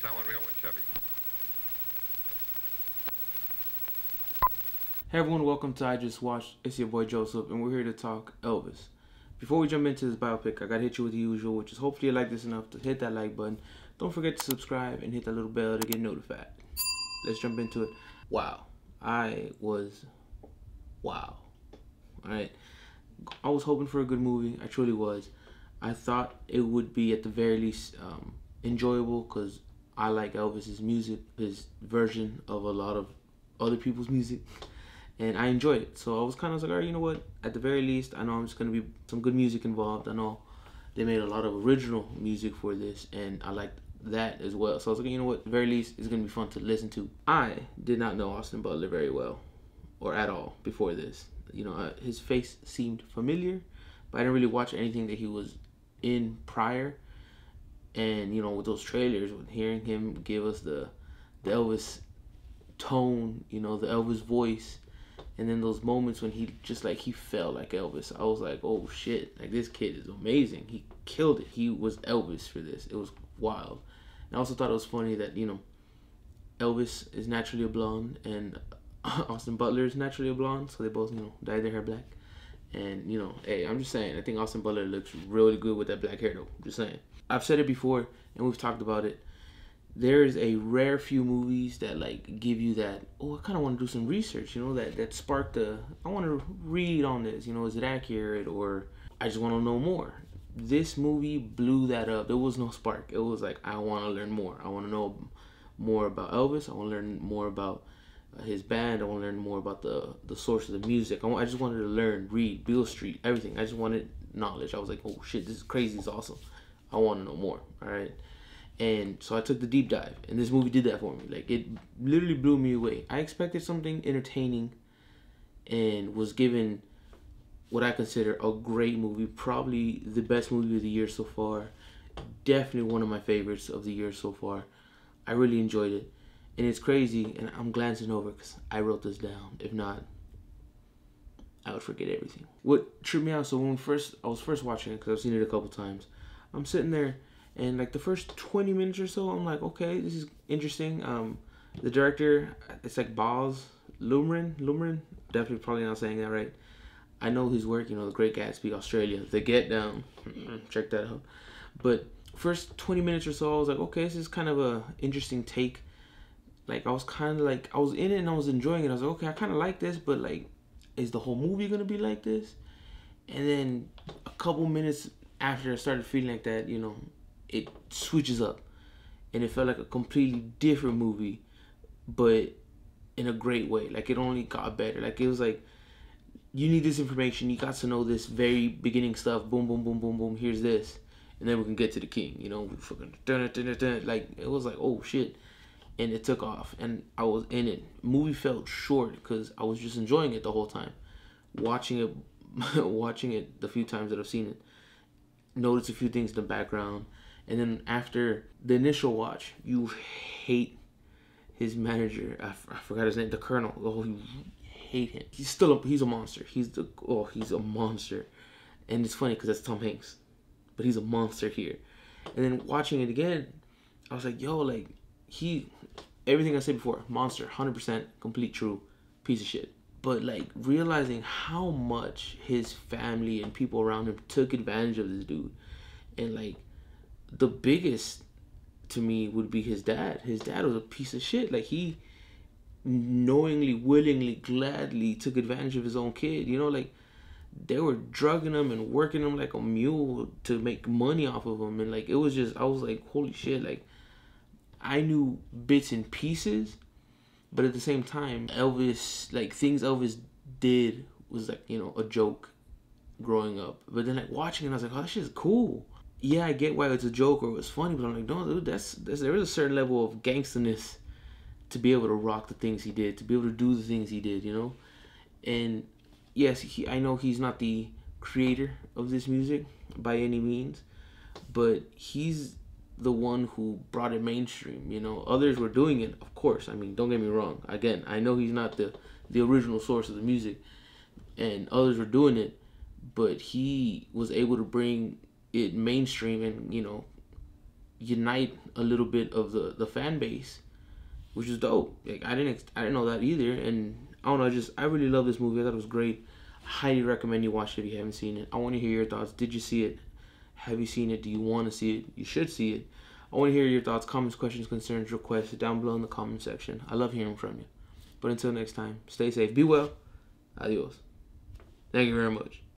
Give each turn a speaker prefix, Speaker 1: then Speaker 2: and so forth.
Speaker 1: Allen Rio and Chevy.
Speaker 2: Hey everyone, welcome to I Just Watched. It's your boy Joseph, and we're here to talk Elvis. Before we jump into this biopic, I gotta hit you with the usual, which is hopefully you like this enough to hit that like button. Don't forget to subscribe and hit that little bell to get notified. Let's jump into it. Wow. Wow. Alright. I was hoping for a good movie. I truly was. I thought it would be at the very least enjoyable because I like Elvis's music, his version of a lot of other people's music. And I enjoyed it. So I was kind of like, all right, you know what? At the very least, I know I'm just going to be some good music involved. I know they made a lot of original music for this, and I liked that as well. So I was like, you know what? At the very least, it's going to be fun to listen to. I did not know Austin Butler very well, or at all, before this. You know, his face seemed familiar, but I didn't really watch anything that he was in prior. And, you know, with those trailers, with hearing him give us the Elvis tone, you know, the Elvis voice, and then those moments when he just like he felt like Elvis, I was like, oh shit, like this kid is amazing. He killed it. He was Elvis for this. It was wild. And I also thought it was funny that, you know, Elvis is naturally a blonde and Austin Butler is naturally a blonde, so they both, you know, dyed their hair black. And, you know, hey, I'm just saying, I think Austin Butler looks really good with that black hair though. Just saying. I've said it before and we've talked about it. There's a rare few movies that like give you that, oh, I kind of want to do some research, you know, that sparked I want to read on this, you know, is it accurate, or I just want to know more. This movie blew that up. There was no spark. It was like, I want to learn more. I want to know more about Elvis. I want to learn more about his band. I want to learn more about the source of the music. I just wanted to learn, read, Beale Street, everything. I just wanted knowledge. I was like, oh shit, this is crazy. It's awesome. I want to know more. All right. And so I took the deep dive, and this movie did that for me. Like, it literally blew me away. I expected something entertaining and was given what I consider a great movie. Probably the best movie of the year so far. Definitely one of my favorites of the year so far. I really enjoyed it. And it's crazy, and I'm glancing over because I wrote this down. If not, I would forget everything. What tripped me out, so when I was first watching it, because I've seen it a couple times, I'm sitting there, and like the first 20 minutes or so, I'm like, okay, this is interesting. The director, it's like luhrmann, definitely probably not saying that right. I know his work, you know, The Great Gatsby, Australia, The Get Down, check that out. But first 20 minutes or so, I was like, okay, this is kind of a interesting take. Like, I was kind of like, I was in it and I was enjoying it. I was like, okay, I kind of like this, but like, is the whole movie gonna be like this? And then a couple minutes after I started feeling like that, you know, it switches up, and it felt like a completely different movie, but in a great way. Like, it only got better. Like, it was like, you need this information, you got to know this very beginning stuff, boom, boom, boom, boom, boom, here's this, and then we can get to the king, you know, fucking dun, dun, dun, dun. Like, it was like, oh shit, and it took off, and I was in it. Movie felt short because I was just enjoying it the whole time, watching it the few times that I've seen it. Notice a few things in the background. And then after the initial watch, you hate his manager. I forgot his name, the Colonel. Oh, you hate him. He's a monster. He's a monster. And it's funny because that's Tom Hanks, but he's a monster here. And then watching it again, I was like, yo, like, everything I said before, monster, 100% complete true, piece of shit. But like, realizing how much his family and people around him took advantage of this dude, and like, the biggest to me would be his dad. His dad was a piece of shit. Like, he knowingly, willingly, gladly took advantage of his own kid. You know, like, they were drugging him and working him like a mule to make money off of him. And like, it was just, I was like, holy shit. Like, I knew bits and pieces, but at the same time, Elvis, like, things Elvis did was like, you know, a joke growing up. But then like watching it, I was like, oh, that shit's cool. Yeah, I get why it's a joke or it was funny, but I'm like, no, dude, there is a certain level of gangsterness to be able to rock the things he did, to be able to do the things he did, you know? And yes, I know he's not the creator of this music by any means, but he's the one who brought it mainstream, you know? Others were doing it, of course. I mean, don't get me wrong. Again, I know he's not the original source of the music, and others were doing it, but he was able to bring it mainstream and, you know, unite a little bit of the fan base, which is dope. Like I didn't know that either, and I don't know. I really love this movie. I thought it was great. I highly recommend you watch it if you haven't seen it. I want to hear your thoughts. Did you see it? Have you seen it? Do you want to see it? You should see it. I want to hear your thoughts, comments, questions, concerns, requests down below in the comment section. I love hearing from you. But until next time, stay safe, be well, adios. Thank you very much.